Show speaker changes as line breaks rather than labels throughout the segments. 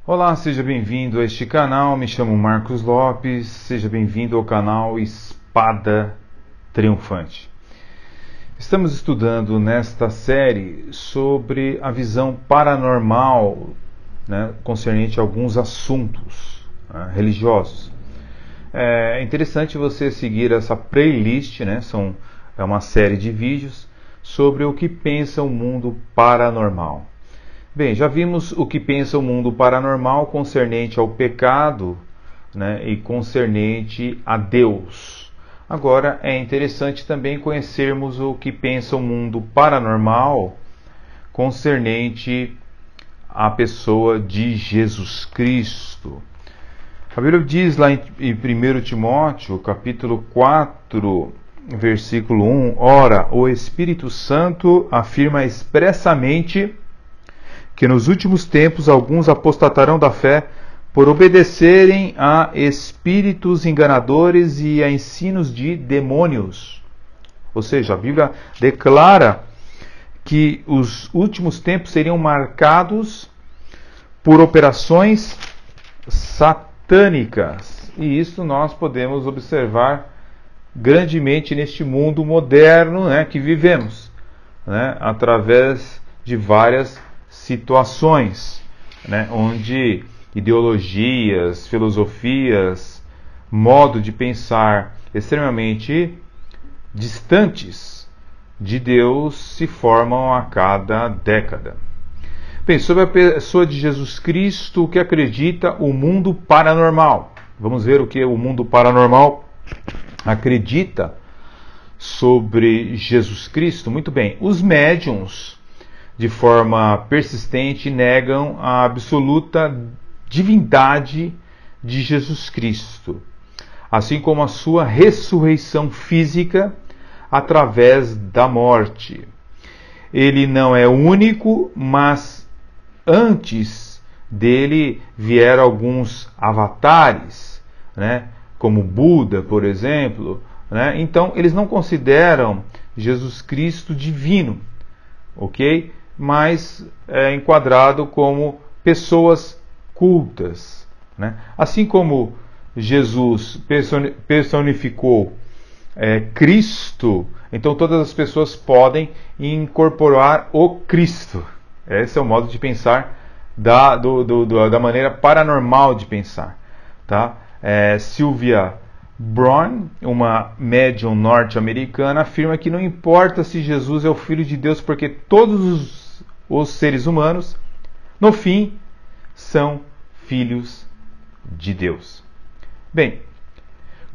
Olá, seja bem-vindo a este canal, me chamo Marcos Lopes, seja bem-vindo ao canal Espada Triunfante. Estamos estudando nesta série sobre a visão paranormal, concernente a alguns assuntos religiosos. É interessante você seguir essa playlist, é uma série de vídeos sobre o que pensa o mundo paranormal. Bem, já vimos o que pensa o mundo paranormal concernente ao pecado, e concernente a Deus. Agora é interessante também conhecermos o que pensa o mundo paranormal concernente à pessoa de Jesus Cristo. A Bíblia diz lá em 1 Timóteo, capítulo 4, versículo 1, ora, o Espírito Santo afirma expressamente que nos últimos tempos alguns apostatarão da fé por obedecerem a espíritos enganadores e a ensinos de demônios. Ou seja, a Bíblia declara que os últimos tempos seriam marcados por operações satânicas. E isso nós podemos observar grandemente neste mundo moderno que vivemos, através de várias situações, onde ideologias, filosofias, modo de pensar extremamente distantes de Deus se formam a cada década. Bem, sobre a pessoa de Jesus Cristo, o que acredita o mundo paranormal? Vamos ver o que o mundo paranormal acredita sobre Jesus Cristo. Muito bem, os médiuns, de forma persistente, negam a absoluta divindade de Jesus Cristo, assim como a sua ressurreição física através da morte. Ele não é único, mas antes dele vieram alguns avatares, como Buda, por exemplo. Então, eles não consideram Jesus Cristo divino, ok? Mas é enquadrado como pessoas cultas. Assim como Jesus personificou Cristo, então todas as pessoas podem incorporar o Cristo. Esse é o modo de pensar da maneira paranormal de pensar. Sylvia Browne, uma médium norte-americana, afirma que não importa se Jesus é o Filho de Deus, porque todos os seres humanos, no fim, são filhos de Deus. Bem,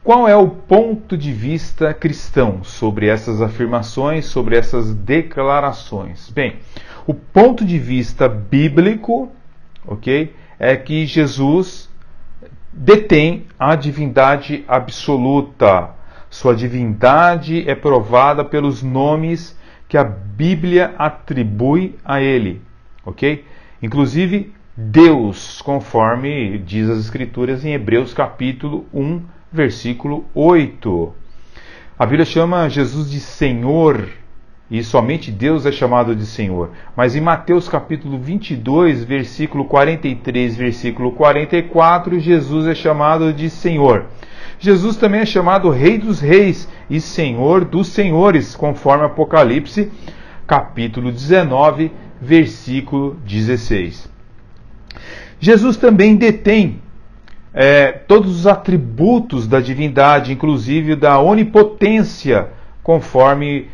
qual é o ponto de vista cristão sobre essas afirmações, sobre essas declarações? Bem, o ponto de vista bíblico, é que Jesus detém a divindade absoluta. Sua divindade é provada pelos nomes que a Bíblia atribui a ele, Inclusive Deus, conforme diz as Escrituras em Hebreus capítulo 1, versículo 8. A Bíblia chama Jesus de Senhor, e somente Deus é chamado de Senhor. Mas em Mateus capítulo 22, versículo 43, versículo 44, Jesus é chamado de Senhor. Jesus também é chamado Rei dos Reis e Senhor dos Senhores, conforme Apocalipse capítulo 19, versículo 16. Jesus também detém todos os atributos da divindade, inclusive da onipotência, conforme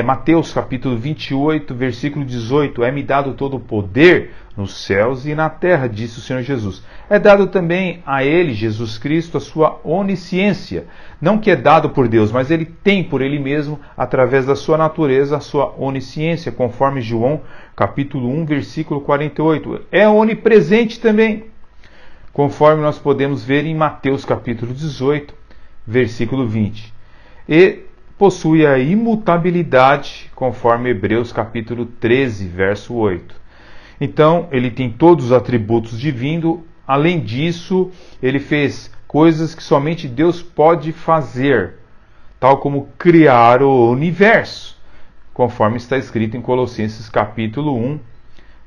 Mateus capítulo 28, versículo 18, é-me dado todo o poder nos céus e na terra, disse o Senhor Jesus. É dado também a ele, Jesus Cristo, a sua onisciência, não que é dado por Deus, mas ele tem por ele mesmo, através da sua natureza, a sua onisciência, conforme João capítulo 1, versículo 48. É onipresente também, conforme nós podemos ver em Mateus capítulo 18, versículo 20. E possui a imutabilidade, conforme Hebreus capítulo 13, verso 8. Então, ele tem todos os atributos divinos. Além disso, ele fez coisas que somente Deus pode fazer, tal como criar o universo, conforme está escrito em Colossenses capítulo 1,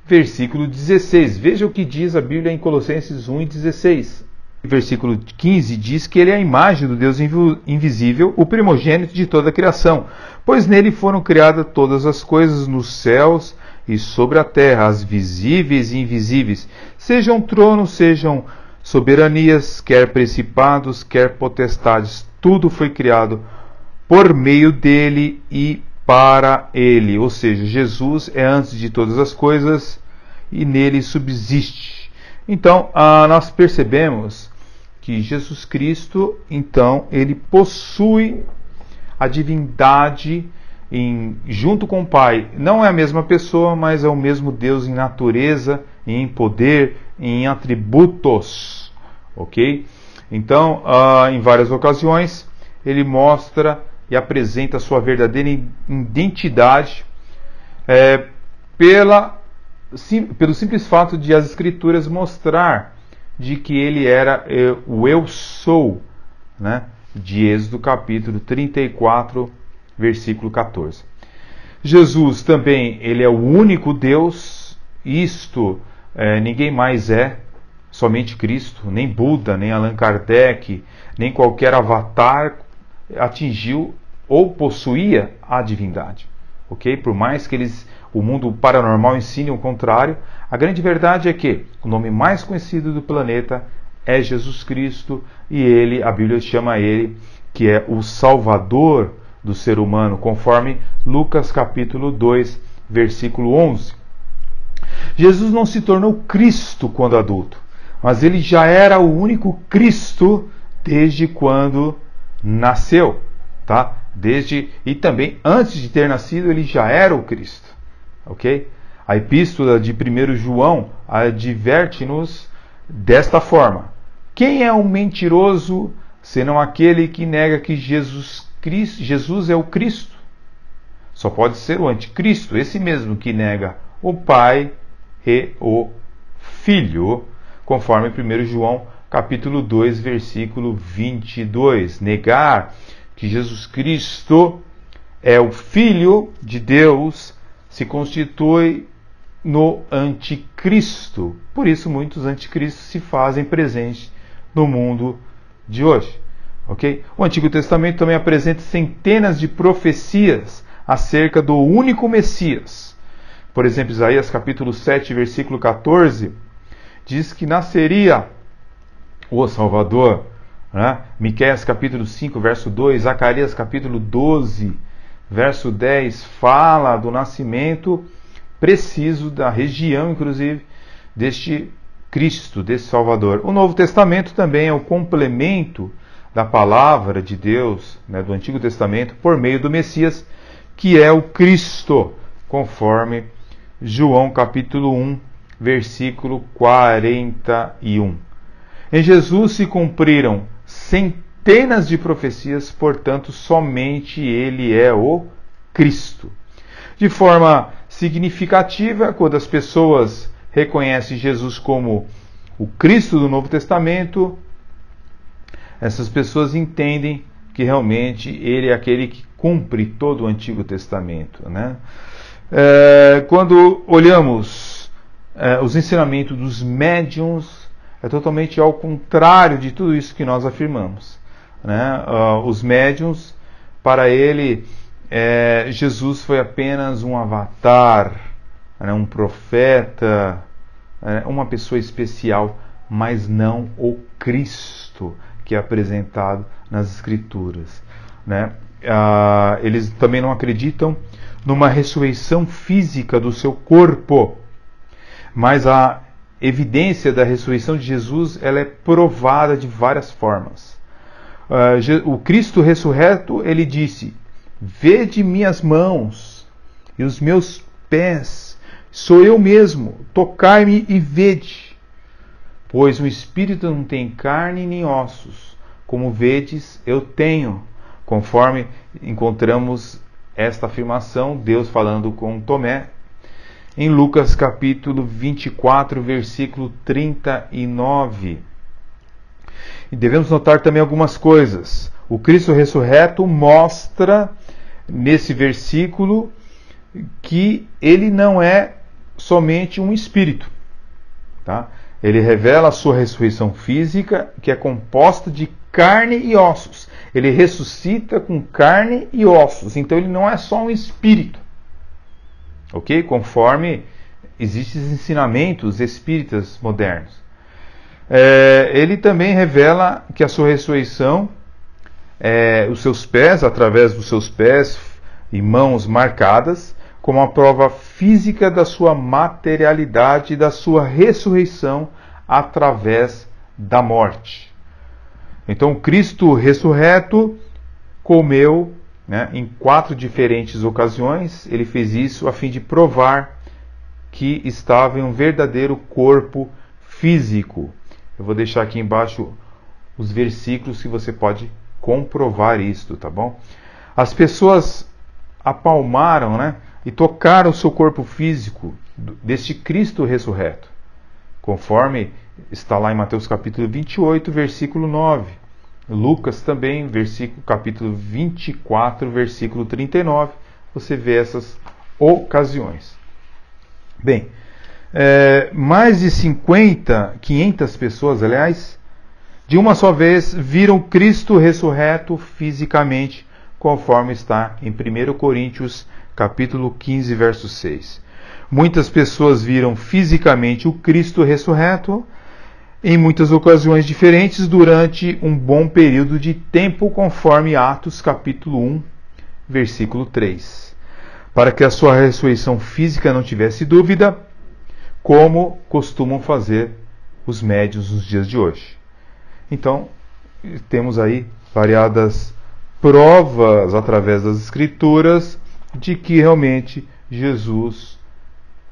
versículo 16. Veja o que diz a Bíblia em Colossenses 1:16. Versículo 15 diz que ele é a imagem do Deus invisível, o primogênito de toda a criação, pois nele foram criadas todas as coisas nos céus e sobre a terra, as visíveis e invisíveis, sejam tronos, sejam soberanias, quer principados, quer potestades, tudo foi criado por meio dele e para ele. Ou seja, Jesus é antes de todas as coisas e nele subsiste. Então, nós percebemos que Jesus Cristo, então, ele possui a divindade junto com o Pai. Não é a mesma pessoa, mas é o mesmo Deus em natureza, em poder, em atributos. Ok? Então, em várias ocasiões, ele mostra e apresenta a sua verdadeira identidade pelo simples fato de as Escrituras mostrar de que ele era o Eu Sou, né? De Êxodo capítulo 34, versículo 14. Jesus também, ele é o único Deus, isto ninguém mais é, somente Cristo, nem Buda, nem Allan Kardec, nem qualquer avatar atingiu ou possuía a divindade. Ok? Por mais que o mundo paranormal ensine o contrário, a grande verdade é que o nome mais conhecido do planeta é Jesus Cristo e a Bíblia chama ele, que é o Salvador do ser humano, conforme Lucas capítulo 2, versículo 11. Jesus não se tornou Cristo quando adulto, mas ele já era o único Cristo desde quando nasceu, tá? E também antes de ter nascido ele já era o Cristo, ok? A epístola de 1 João adverte-nos desta forma: quem é um mentiroso senão aquele que nega que Jesus é o Cristo? Só pode ser o anticristo, esse mesmo que nega o Pai e o Filho, conforme 1 João capítulo 2, versículo 22. Negar que Jesus Cristo é o Filho de Deus se constitui no anticristo. Por isso muitos anticristos se fazem presentes no mundo de hoje. Okay? O Antigo Testamento também apresenta centenas de profecias acerca do único Messias. Por exemplo, Isaías capítulo 7, versículo 14, diz que nasceria o Salvador. Né? Miqueias capítulo 5, verso 2, Zacarias capítulo 12, verso 10, fala do nascimento preciso da região, inclusive, deste Cristo, desse Salvador. O Novo Testamento também é o complemento da palavra de Deus, né, do Antigo Testamento, por meio do Messias, que é o Cristo, conforme João capítulo 1, versículo 41. Em Jesus se cumpriram centenas de profecias, portanto, somente ele é o Cristo. De forma significativa, quando as pessoas reconhecem Jesus como o Cristo do Novo Testamento, essas pessoas entendem que realmente ele é aquele que cumpre todo o Antigo Testamento, né? Quando olhamos os ensinamentos dos médiuns, é totalmente ao contrário de tudo isso que nós afirmamos, né? Os médiuns, para ele, Jesus foi apenas um avatar, né? Um profeta, uma pessoa especial, mas não o Cristo que é apresentado nas Escrituras, né? Eles também não acreditam numa ressurreição física do seu corpo, mas a evidência da ressurreição de Jesus ela é provada de várias formas. O Cristo ressurreto, ele disse: vede minhas mãos e os meus pés, sou eu mesmo, tocai-me e vede. Pois o Espírito não tem carne nem ossos, como vedes, eu tenho. Conforme encontramos esta afirmação, Deus falando com Tomé, em Lucas capítulo 24, versículo 39. E devemos notar também algumas coisas. O Cristo ressurreto mostra, nesse versículo, que ele não é somente um espírito. Tá? Ele revela a sua ressurreição física, que é composta de carne e ossos. Ele ressuscita com carne e ossos. Então ele não é só um espírito. Ok? Conforme existem os ensinamentos espíritas modernos. Ele também revela que a sua ressurreição, os seus pés, através dos seus pés e mãos marcadas, como a prova física da sua materialidade e da sua ressurreição através da morte. Então, Cristo ressurreto comeu, né, em 4 diferentes ocasiões. Ele fez isso a fim de provar que estava em um verdadeiro corpo físico. Eu vou deixar aqui embaixo os versículos que você pode comprovar isto, tá bom? As pessoas apalmaram, né, e tocaram o seu corpo físico deste Cristo ressurreto, conforme está lá em Mateus capítulo 28, versículo 9. Lucas também, capítulo 24, versículo 39. Você vê essas ocasiões. Bem, mais de 500 pessoas, aliás, de uma só vez, viram Cristo ressurreto fisicamente, conforme está em 1 Coríntios, capítulo 15, verso 6. Muitas pessoas viram fisicamente o Cristo ressurreto em muitas ocasiões diferentes durante um bom período de tempo, conforme Atos, capítulo 1, versículo 3. Para que a sua ressurreição física não tivesse dúvida, como costumam fazer os médiuns nos dias de hoje. Então, temos aí variadas provas através das Escrituras de que realmente Jesus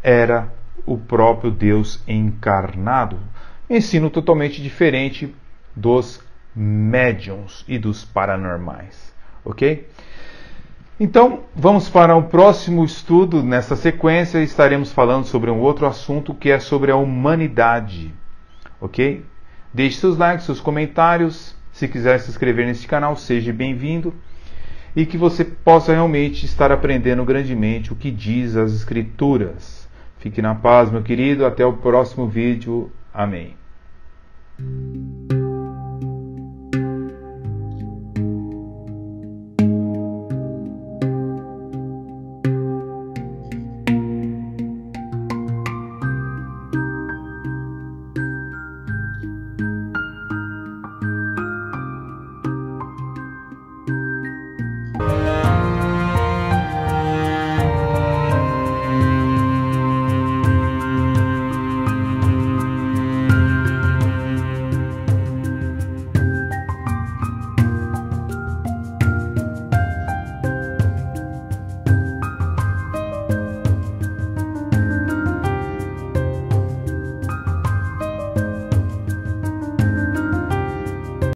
era o próprio Deus encarnado. Ensino totalmente diferente dos médiuns e dos paranormais. Ok? Então, vamos para o próximo estudo. Nessa sequência, estaremos falando sobre um outro assunto que é sobre a humanidade. Ok? Deixe seus likes, seus comentários. Se quiser se inscrever nesse canal, seja bem-vindo. E que você possa realmente estar aprendendo grandemente o que diz as Escrituras. Fique na paz, meu querido. Até o próximo vídeo. Amém.